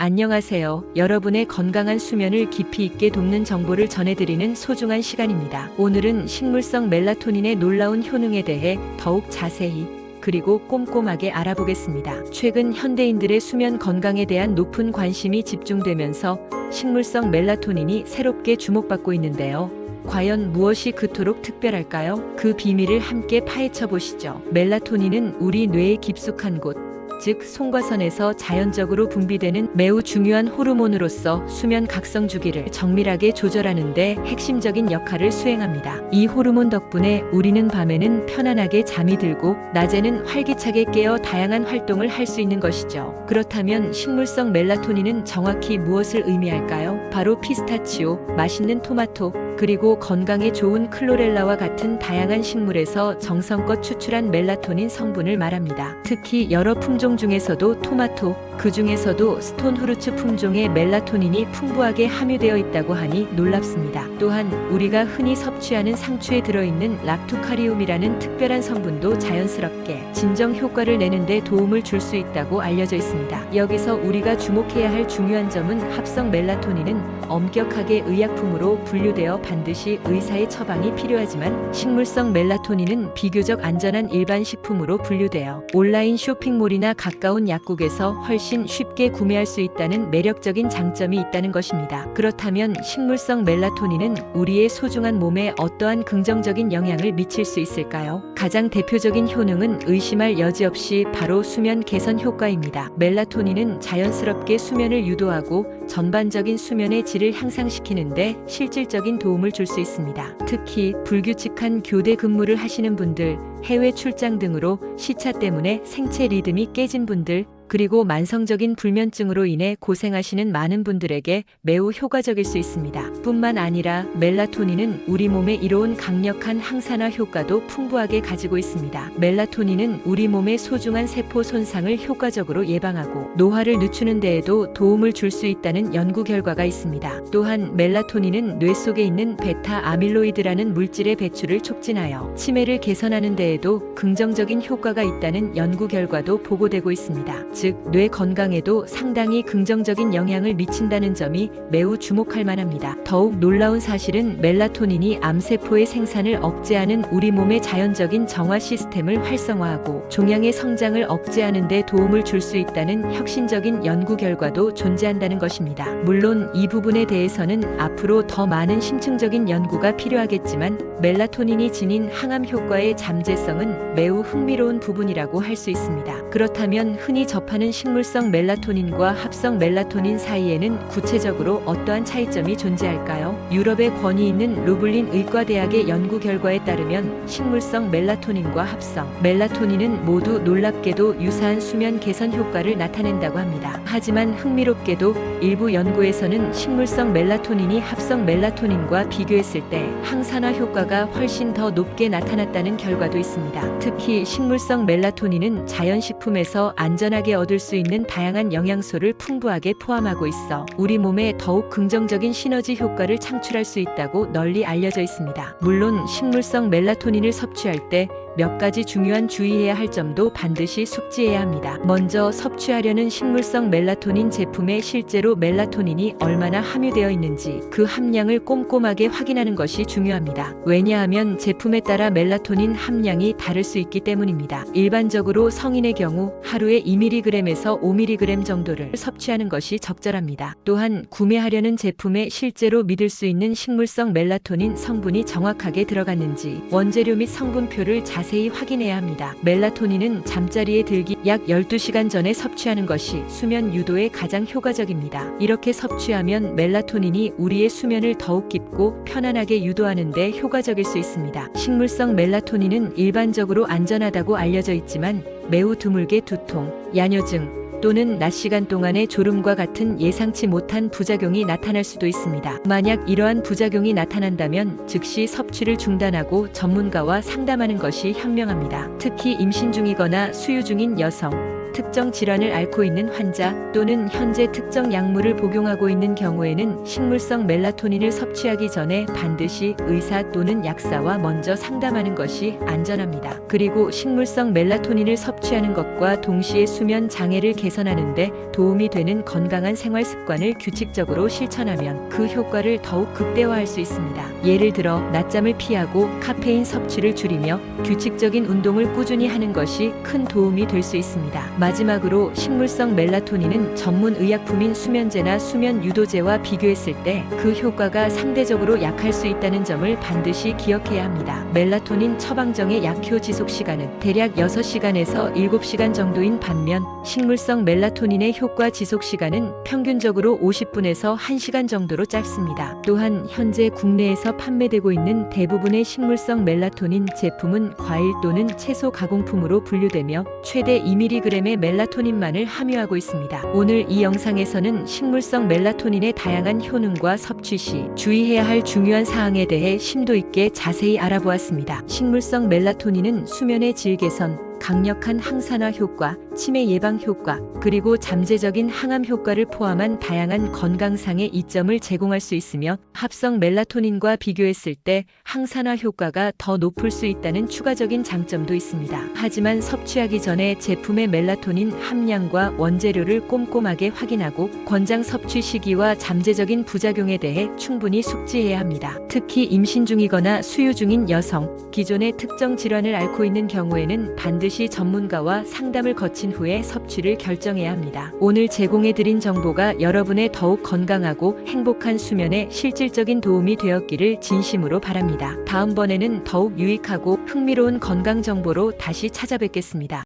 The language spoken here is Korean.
안녕하세요. 여러분의 건강한 수면을 깊이 있게 돕는 정보를 전해드리는 소중한 시간입니다. 오늘은 식물성 멜라토닌의 놀라운 효능에 대해 더욱 자세히 그리고 꼼꼼하게 알아보겠습니다. 최근 현대인들의 수면 건강에 대한 높은 관심이 집중되면서 식물성 멜라토닌이 새롭게 주목받고 있는데요. 과연 무엇이 그토록 특별할까요? 그 비밀을 함께 파헤쳐 보시죠. 멜라토닌은 우리 뇌의 깊숙한 곳, 즉 송과선에서 자연적으로 분비되는 매우 중요한 호르몬으로서 수면 각성 주기를 정밀하게 조절하는 데 핵심적인 역할을 수행합니다. 이 호르몬 덕분에 우리는 밤에는 편안하게 잠이 들고 낮에는 활기차게 깨어 다양한 활동을 할 수 있는 것이죠. 그렇다면 식물성 멜라토닌은 정확히 무엇을 의미할까요? 바로 피스타치오, 맛있는 토마토, 그리고 건강에 좋은 클로렐라와 같은 다양한 식물에서 정성껏 추출한 멜라토닌 성분을 말합니다. 특히 여러 품종 중에서도 토마토, 그 중에서도 스톤 후르츠 품종의 멜라토닌이 풍부하게 함유되어 있다고 하니 놀랍습니다. 또한 우리가 흔히 섭취하는 상추에 들어있는 락투카리움이라는 특별한 성분도 자연스럽게 진정 효과를 내는 데 도움을 줄 수 있다고 알려져 있습니다. 여기서 우리가 주목해야 할 중요한 점은 합성 멜라토닌은 엄격하게 의약품으로 분류되어 반드시 의사의 처방이 필요하지만 식물성 멜라토닌은 비교적 안전한 일반 식품으로 분류되어 온라인 쇼핑몰이나 가까운 약국에서 훨씬 쉽게 구매할 수 있다는 매력적인 장점이 있다는 것입니다. 그렇다면 식물성 멜라토닌은 우리의 소중한 몸에 어떠한 긍정적인 영향을 미칠 수 있을까요? 가장 대표적인 효능은 의심할 여지 없이 바로 수면 개선 효과입니다. 멜라토닌은 자연스럽게 수면을 유도하고 전반적인 수면의 질을 향상시키는데 실질적인 도움을 줄 수 있습니다. 특히 불규칙한 교대 근무를 하시는 분들, 해외 출장 등으로 시차 때문에 생체 리듬이 깨진 분들, 그리고 만성적인 불면증으로 인해 고생하시는 많은 분들에게 매우 효과적일 수 있습니다. 뿐만 아니라 멜라토닌은 우리 몸에 이로운 강력한 항산화 효과도 풍부하게 가지고 있습니다. 멜라토닌은 우리 몸의 소중한 세포 손상을 효과적으로 예방하고 노화를 늦추는 데에도 도움을 줄 수 있다는 연구 결과가 있습니다. 또한 멜라토닌은 뇌 속에 있는 베타 아밀로이드라는 물질의 배출을 촉진하여 치매를 개선하는 데에도 긍정적인 효과가 있다는 연구 결과도 보고되고 있습니다. 즉, 뇌 건강에도 상당히 긍정적인 영향을 미친다는 점이 매우 주목할 만합니다. 더욱 놀라운 사실은 멜라토닌이 암세포의 생산을 억제하는 우리 몸의 자연적인 정화 시스템을 활성화하고 종양의 성장을 억제하는 데 도움을 줄 수 있다는 혁신적인 연구 결과도 존재한다는 것입니다. 물론 이 부분에 대해서는 앞으로 더 많은 심층적인 연구가 필요하겠지만 멜라토닌이 지닌 항암 효과의 잠재성은 매우 흥미로운 부분이라고 할 수 있습니다. 그렇다면 흔히 접하는 식물성 멜라토닌과 합성 멜라토닌 사이에는 구체적으로 어떠한 차이점이 존재할까요? 유럽에 권위 있는 루블린 의과대학의 연구 결과에 따르면 식물성 멜라토닌과 합성 멜라토닌은 모두 놀랍게도 유사한 수면 개선 효과를 나타낸다고 합니다. 하지만 흥미롭게도 일부 연구에서는 식물성 멜라토닌이 합성 멜라토닌과 비교했을 때 항산화 효과가 훨씬 더 높게 나타났다는 결과도 있습니다. 특히 식물성 멜라토닌은 자연식품에서 안전하게 얻을 수 있는 다양한 영양소를 풍부하게 포함하고 있어 우리 몸에 더욱 긍정적인 시너지 효과를 창출할 수 있다고 널리 알려져 있습니다. 물론 식물성 멜라토닌을 섭취할 때 몇 가지 중요한 주의해야 할 점도 반드시 숙지해야 합니다. 먼저 섭취하려는 식물성 멜라토닌 제품에 실제로 멜라토닌이 얼마나 함유되어 있는지 그 함량을 꼼꼼하게 확인하는 것이 중요합니다. 왜냐하면 제품에 따라 멜라토닌 함량이 다를 수 있기 때문입니다. 일반적으로 성인의 경우 하루에 2mg에서 5mg 정도를 섭취하는 것이 적절합니다. 또한 구매하려는 제품에 실제로 믿을 수 있는 식물성 멜라토닌 성분이 정확하게 들어갔는지 원재료 및 성분표를 자세히 확인해야 합니다. 멜라토닌은 잠자리에 들기 약 12시간 전에 섭취하는 것이 수면 유도에 가장 효과적입니다. 이렇게 섭취하면 멜라토닌이 우리의 수면을 더욱 깊고 편안하게 유도하는 데 효과적일 수 있습니다. 식물성 멜라토닌은 일반적으로 안전하다고 알려져 있지만 매우 드물게 두통, 야뇨증, 또는 낮 시간 동안의 졸음과 같은 예상치 못한 부작용이 나타날 수도 있습니다. 만약 이러한 부작용이 나타난다면 즉시 섭취를 중단하고 전문가와 상담하는 것이 현명합니다. 특히 임신 중이거나 수유 중인 여성, 특정 질환을 앓고 있는 환자 또는 현재 특정 약물을 복용하고 있는 경우에는 식물성 멜라토닌을 섭취하기 전에 반드시 의사 또는 약사와 먼저 상담하는 것이 안전합니다. 그리고 식물성 멜라토닌을 섭취하는 것과 동시에 수면 장애를 개선하는 데 도움이 되는 건강한 생활 습관을 규칙적으로 실천하면 그 효과를 더욱 극대화할 수 있습니다. 예를 들어 낮잠을 피하고 카페인 섭취를 줄이며 규칙적인 운동을 꾸준히 하는 것이 큰 도움이 될 수 있습니다. 마지막으로 식물성 멜라토닌은 전문 의약품인 수면제나 수면 유도제와 비교했을 때 그 효과가 상대적으로 약할 수 있다는 점을 반드시 기억해야 합니다. 멜라토닌 처방정의 약효 지속 시간은 대략 6시간에서 7시간 정도인 반면 식물성 멜라토닌의 효과 지속 시간은 평균적으로 50분에서 1시간 정도로 짧습니다. 또한 현재 국내에서 판매되고 있는 대부분의 식물성 멜라토닌 제품은 과일 또는 채소 가공품으로 분류되며 최대 2mg의 멜라토닌만을 함유하고 있습니다. 오늘 이 영상에서는 식물성 멜라토닌의 다양한 효능과 섭취 시 주의해야 할 중요한 사항에 대해 심도 있게 자세히 알아보았습니다. 식물성 멜라토닌은 수면의 질 개선, 강력한 항산화 효과, 치매 예방 효과, 그리고 잠재적인 항암 효과를 포함한 다양한 건강상의 이점을 제공할 수 있으며 합성 멜라토닌과 비교했을 때 항산화 효과가 더 높을 수 있다는 추가적인 장점도 있습니다. 하지만 섭취하기 전에 제품의 멜라토닌 함량과 원재료를 꼼꼼하게 확인하고 권장 섭취 시기와 잠재적인 부작용에 대해 충분히 숙지해야 합니다. 특히 임신 중이거나 수유 중인 여성, 기존의 특정 질환을 앓고 있는 경우에는 반드시 전문가와 상담을 거친 후에 섭취를 결정해야 합니다. 오늘 제공해드린 정보가 여러분의 더욱 건강하고 행복한 수면에 실질적인 도움이 되었기를 진심으로 바랍니다. 다음번에는 더욱 유익하고 흥미로운 건강 정보로 다시 찾아뵙겠습니다.